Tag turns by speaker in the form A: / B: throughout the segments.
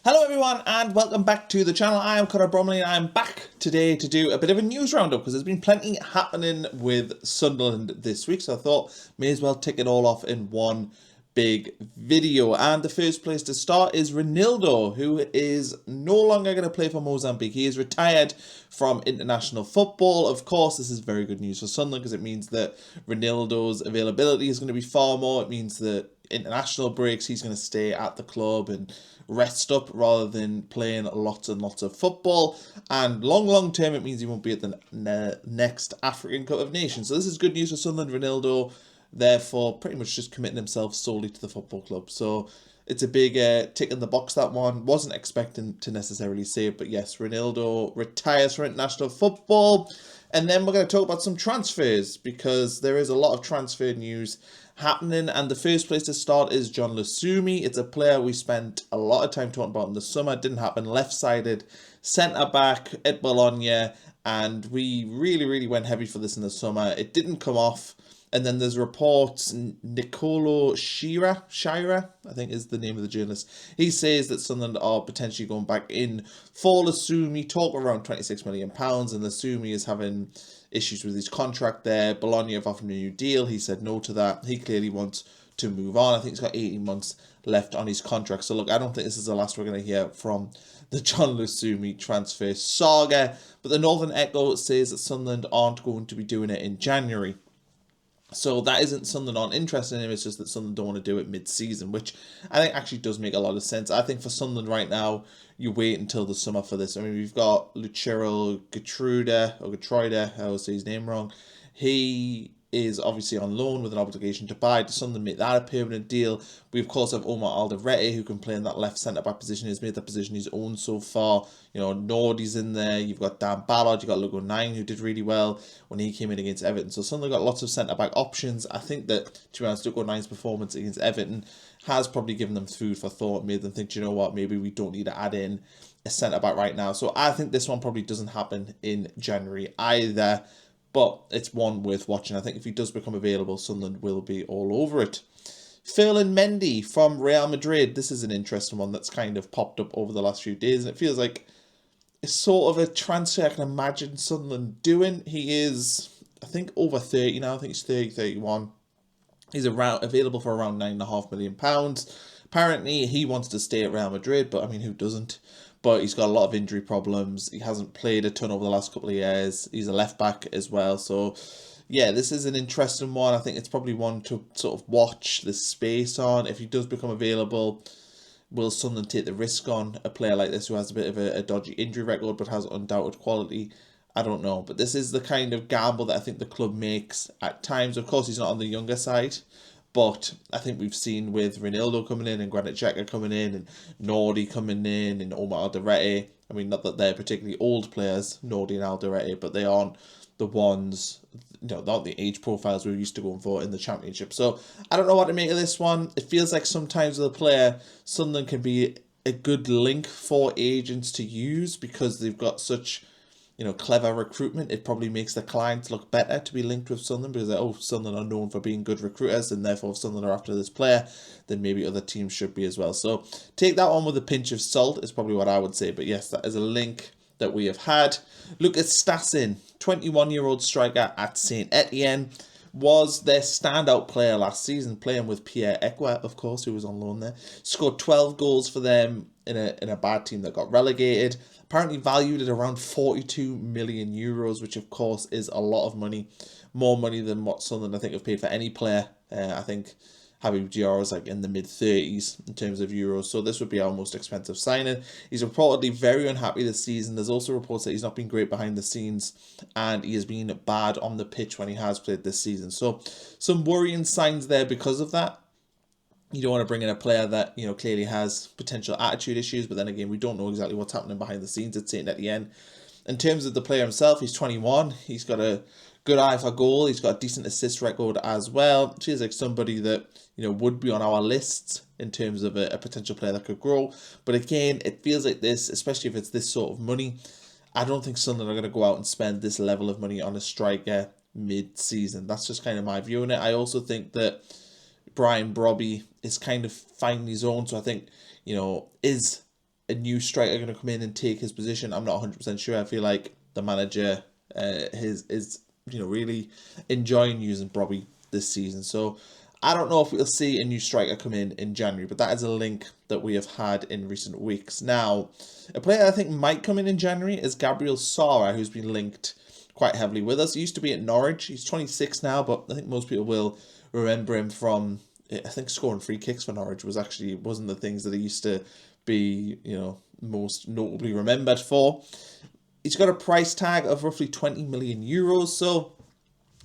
A: Hello everyone and welcome back to the channel. I am Conor Bromley and I'm back today to do a bit of a news roundup because there's been plenty happening with Sunderland this week, so I thought may as well tick it all off in one big video. And the first place to start is Reinildo, who is no longer going to play for Mozambique. He is retired from international football. Of course, this is very good news for Sunderland because it means that Reinildo's availability is going to be far more. It means that international breaks, he's going to stay at the club and rest up rather than playing lots and lots of football. And long term, it means he won't be at the next African Cup of Nations. So this is good news for Sunderland. Reinildo, therefore, pretty much just committing himself solely to the football club. So it's a big tick in the box, that one. Wasn't expecting to necessarily say it, but yes, Reinildo retires from international football. And then we're going to talk about some transfers because there is a lot of transfer news happening. And the first place to start is Jhon Lucumí. It's a player we spent a lot of time talking about in the summer. It didn't happen. Left-sided centre-back at Bologna. And we really went heavy for this in the summer. It didn't come off. And then there's reports, Nicolo Schira, I think is the name of the journalist. He says that Sunderland are potentially going back in for Lassumi, talk around £26 million, and Lassumi is having issues with his contract there. Bologna have offered him a new deal. He said no to that. He clearly wants to move on. I think he's got 18 months left on his contract. So look, I don't think this is the last we're going to hear from the Jhon Lucumí transfer saga. But the Northern Echo says that Sunderland aren't going to be doing it in January. So that isn't Sunderland aren't interested in him, it's just that Sunderland don't want to do it mid-season, which I think actually does make a lot of sense. I think for Sunderland right now, you wait until the summer for this. I mean, we've got Lucero Getruida, I always say his name wrong. He is obviously on loan with an obligation to buy. Does Sunderland make that a permanent deal? We of course have Omar Alderete, who can play in that left centre-back position. He's made that position his own so far. You know, Nordy's in there. You've got Dan Ballard. You've got Logo 9, who did really well when he came in against Everton. So Sunderland got lots of centre-back options. I think that, to be honest, Logo 9's performance against Everton has probably given them food for thought, made them think, you know what, maybe we don't need to add in a centre-back right now. So I think this one probably doesn't happen in January either. But it's one worth watching. I think if he does become available, Sunderland will be all over it. Ferlin Mendy from Real Madrid. This is an interesting one that's kind of popped up over the last few days. And it feels like it's sort of a transfer I can imagine Sunderland doing. He is, I think, over 30 now. I think he's 30, 31. He's available for around £9.5 million. Apparently, he wants to stay at Real Madrid, but I mean, who doesn't? But he's got a lot of injury problems. He hasn't played a ton over the last couple of years. He's a left back as well. So, yeah, this is an interesting one. I think it's probably one to sort of watch the space on. If he does become available, will Sunderland take the risk on a player like this who has a bit of a dodgy injury record but has undoubted quality? I don't know. But this is the kind of gamble that I think the club makes at times. Of course, he's not on the younger side. But I think we've seen with Reinildo coming in and Granit Xhaka coming in and Nordy coming in and Omar Alderete. I mean, not that they're particularly old players, Nordy and Alderete, but they aren't the ones, you know, not the age profiles we're used to going for in the Championship. So I don't know what to make of this one. It feels like sometimes with a player, Sunderland can be a good link for agents to use because they've got such, you know, clever recruitment. It probably makes the clients look better to be linked with Sunderland because they're, Sunderland are known for being good recruiters, and therefore if Sunderland are after this player, then maybe other teams should be as well. So take that one with a pinch of salt is probably what I would say. But yes, that is a link that we have had. Look at Stassin, 21-year-old striker at Saint-Étienne, was their standout player last season, playing with Pierre Ekwa, of course, who was on loan there. Scored 12 goals for them in a bad team that got relegated. Apparently valued at around 42 million euros, which of course is a lot of money, more money than what Sunderland I think have paid for any player. I think Habib Diarra is like in the mid-30s in terms of euros, so this would be our most expensive signing. He's reportedly very unhappy this season. There's also reports that he's not been great behind the scenes, and he has been bad on the pitch when he has played this season. So some worrying signs there because of that. You don't want to bring in a player that, you know, clearly has potential attitude issues, but then again, we don't know exactly what's happening behind the scenes at Saint-Étienne. In terms of the player himself, he's 21. He's got a good eye for goal. He's got a decent assist record as well. Feels like somebody that, you know, would be on our lists in terms of a potential player that could grow. But again, it feels like this, especially if it's this sort of money, I don't think Sunderland are going to go out and spend this level of money on a striker mid-season. That's just kind of my view on it. I also think that Brian Brobby is kind of finding his own. So I think, you know, is a new striker going to come in and take his position? I'm not 100% sure. I feel like the manager is really enjoying using Bobby this season. So I don't know if we'll see a new striker come in January, but that is a link that we have had in recent weeks. Now, a player I think might come in January is Gabriel Sara, who's been linked quite heavily with us. He used to be at Norwich. He's 26 now, but I think most people will remember him from, I think, scoring free kicks for Norwich wasn't the things that he used to be, most notably remembered for. He's got a price tag of roughly 20 million euros, so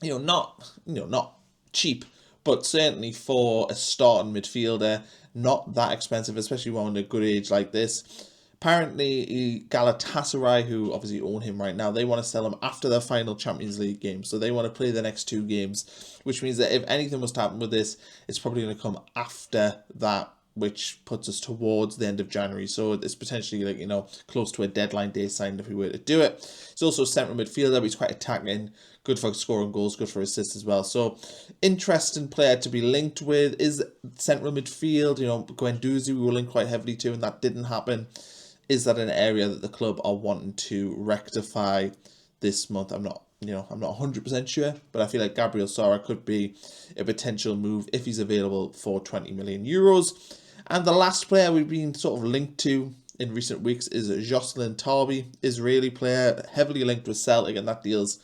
A: not cheap, but certainly for a starting midfielder, not that expensive, especially when at a good age like this. Apparently, Galatasaray, who obviously own him right now, they want to sell him after their final Champions League game. So they want to play the next 2 games, which means that if anything was to happen with this, it's probably going to come after that, which puts us towards the end of January. So it's potentially close to a deadline day signed if we were to do it. He's also a central midfielder, but he's quite attacking, good for scoring goals, good for assists as well. So interesting player to be linked with is central midfield. Guendouzi we were linked quite heavily to, and that didn't happen. Is that an area that the club are wanting to rectify this month? I'm not 100% sure, but I feel like Gabriel Sara could be a potential move if he's available for 20 million euros. And the last player we've been sort of linked to in recent weeks is Joselyn Tarby, Israeli player, heavily linked with Celtic, and that deal's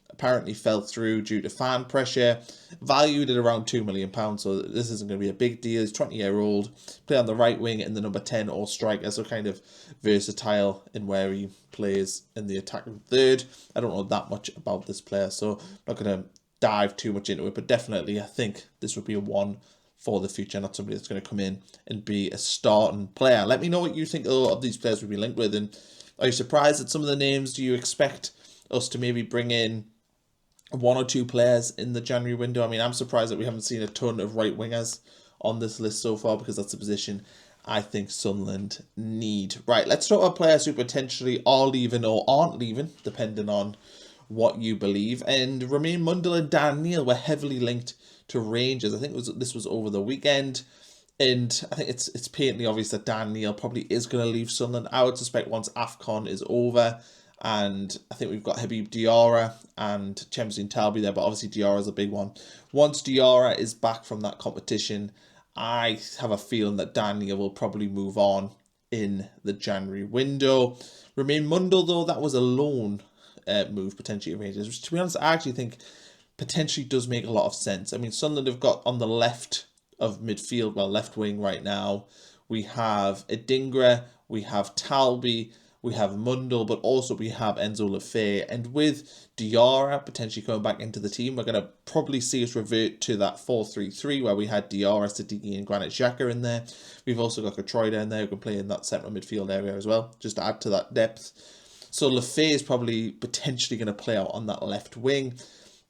A: apparently fell through due to fan pressure, valued at around £2 million, so this isn't going to be a big deal. He's 20-year-old, play on the right wing in the number 10 or striker, so kind of versatile in where he plays in the attacking third. I don't know that much about this player, so I'm not going to dive too much into it, but definitely I think this would be a one for the future, not somebody that's going to come in and be a starting player. Let me know what you think of these players we've been linked with, and are you surprised at some of the names? Do you expect us to maybe bring in 1 or 2 players in the January window? I mean, I'm surprised that we haven't seen a ton of right wingers on this list so far, because that's a position I think Sunderland need. Right, let's talk about players who potentially are leaving or aren't leaving, depending on what you believe. And Mundle and Neil were heavily linked to Rangers. I think this was over the weekend. And I think it's patently obvious that Neil probably is going to leave Sunderland. I would suspect once AFCON is over, and I think we've got Habib Diarra and Joselyn Tarby there, but obviously Diarra's a big one. Once Diarra is back from that competition, I have a feeling that Neil will probably move on in the January window. Mundle, though, that was a loan move potentially at Rangers, which, to be honest, I actually think potentially does make a lot of sense. I mean, Sunderland have got on the left of midfield, left wing right now, we have Adingra, we have Talby, we have Mundle, but also we have Enzo Lefebvre. And with Diarra potentially coming back into the team, we're going to probably see us revert to that 4-3-3 where we had Diarra, Sadiki and Granit Xhaka in there. We've also got Katroida in there who can play in that central midfield area as well, just to add to that depth. So Lefebvre is probably potentially going to play out on that left wing.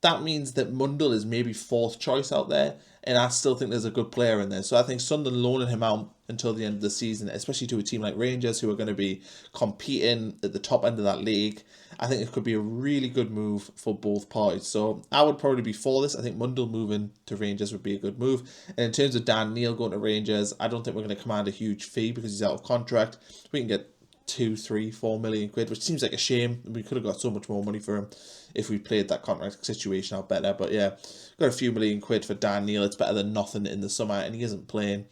A: That means that Mundle is maybe 4th choice out there, and I still think there's a good player in there. So I think Sunderland loaning him out until the end of the season, especially to a team like Rangers who are going to be competing at the top end of that league, I think it could be a really good move for both parties. So I would probably be for this. I think Mundle moving to Rangers would be a good move. And in terms of Neil going to Rangers, I don't think we're going to command a huge fee because he's out of contract. We can get 2, 3, 4 million quid, which seems like a shame. We could have got so much more money for him if we played that contract situation out better. But yeah, got a few million quid for Neil. It's better than nothing in the summer, and he isn't playing.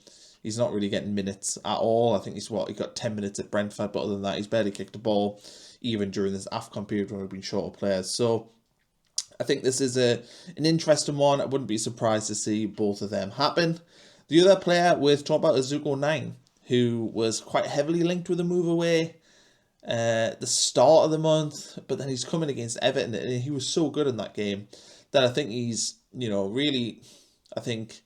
A: He's not really getting minutes at all. I think he got 10 minutes at Brentford, but other than that, he's barely kicked a ball, even during this AFCON period when we've been short of players. So I think this is an interesting one. I wouldn't be surprised to see both of them happen. The other player we're talking about is Zuko9, who was quite heavily linked with a move away at the start of the month, but then he's coming against Everton, and he was so good in that game that I think he's, really, I think,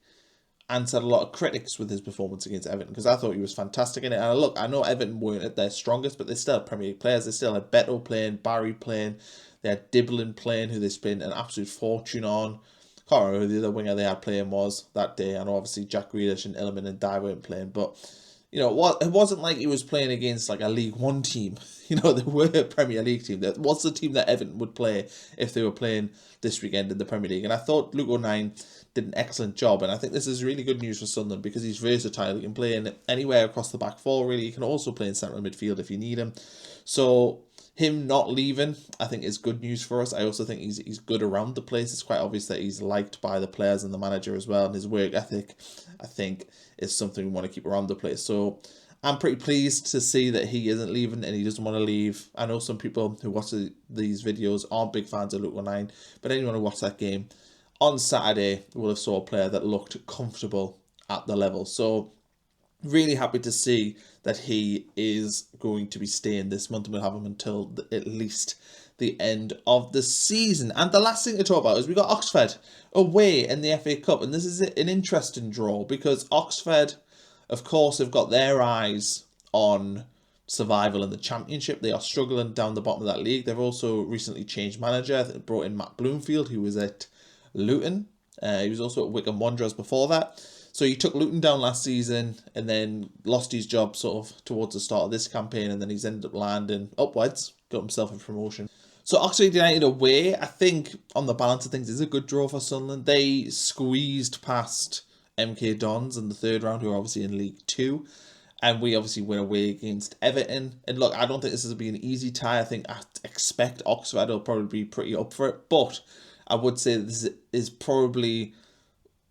A: answered a lot of critics with his performance against Everton, because I thought he was fantastic in it. And look, I know Everton weren't at their strongest, but they still had Premier League players. They still had Beto playing, Barry playing, they had Diblin playing, who they spent an absolute fortune on. Can't remember who the other winger they had playing was that day. I know obviously Jack Grealish and Illiman and Dye weren't playing, but it wasn't like he was playing against like a League One team. They were a Premier League team. That was the team that Everton would play if they were playing this weekend in the Premier League. And I thought Luke 09 did an excellent job. And I think this is really good news for Sunderland because he's versatile. He can play in anywhere across the back four, really. He can also play in central midfield if you need him. So him not leaving, I think, is good news for us. I also think he's good around the place. It's quite obvious that he's liked by the players and the manager as well. And his work ethic, I think, is something we want to keep around the place. So I'm pretty pleased to see that he isn't leaving and he doesn't want to leave. I know some people who watch these videos aren't big fans of Luke 9, but anyone who watched that game on Saturday will have saw a player that looked comfortable at the level. So really happy to see that he is going to be staying this month, and we'll have him until at least the end of the season. And the last thing to talk about is we got Oxford away in the FA Cup, and this is an interesting draw because Oxford, of course, have got their eyes on survival in the Championship. They are struggling down the bottom of that league. They've also recently changed manager. They brought in Matt Bloomfield, who was at Luton. He was also at Wycombe Wanderers before that. So he took Luton down last season and then lost his job sort of towards the start of this campaign, and then he's ended up landing upwards, got himself a promotion. So Oxford United away, I think on the balance of things, is a good draw for Sunderland. They squeezed past MK Dons in the third round, who are obviously in League 2. And we obviously went away against Everton. And look, I don't think this is going to be an easy tie. I think I expect Oxford will probably be pretty up for it. But I would say this is probably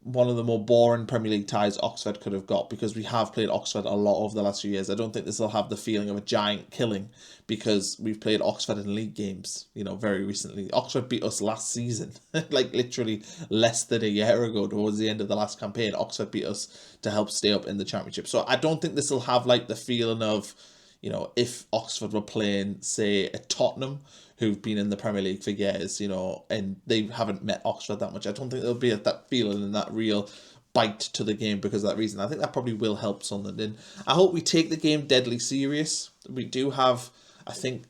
A: one of the more boring Premier League ties Oxford could have got, because we have played Oxford a lot over the last few years. I don't think this will have the feeling of a giant killing because we've played Oxford in league games, very recently. Oxford beat us last season, like literally less than a year ago towards the end of the last campaign. Oxford beat us to help stay up in the Championship. So I don't think this will have like the feeling of, if Oxford were playing, say, a Tottenham, who've been in the Premier League for years, and they haven't met Oxford that much. I don't think there'll be that feeling and that real bite to the game because of that reason. I think that probably will help Sunderland. And I hope we take the game deadly serious. We do have, I think,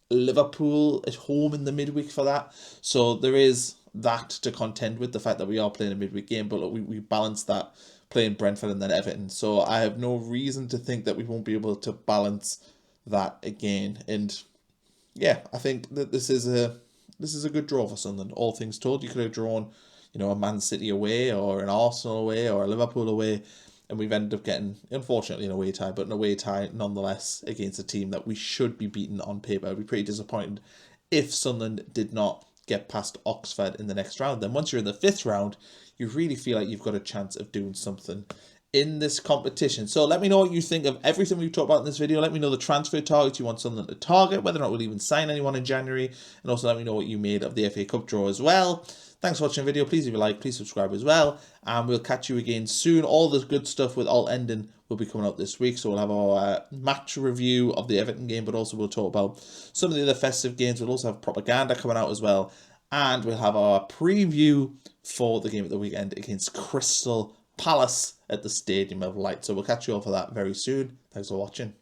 A: Liverpool at home in the midweek for that. So there is that to contend with, the fact that we are playing a midweek game, but look, we balance that playing Brentford and then Everton. So I have no reason to think that we won't be able to balance that again. And yeah, I think that this is a good draw for Sunderland. All things told, you could have drawn, a Man City away or an Arsenal away or a Liverpool away, and we've ended up getting, unfortunately, an away tie, but an away tie nonetheless against a team that we should be beaten on paper. I'd be pretty disappointed if Sunderland did not get past Oxford in the next round. Then once you're in the fifth round, you really feel like you've got a chance of doing something in this competition. So let me know what you think of everything we've talked about in this video. Let me know the transfer targets you want Sunderland to target, whether or not we'll even sign anyone in January, and also let me know what you made of the FA Cup draw as well. Thanks for watching the video. Please leave a like, please subscribe as well, and we'll catch you again soon. All the good stuff with Alt Ending will be coming out this week, so we'll have our match review of the Everton game, but also we'll talk about some of the other festive games. We'll also have propaganda coming out as well, and we'll have our preview for the game at the weekend against Crystal Palace at the Stadium of Light. So we'll catch you all for that very soon. Thanks for watching.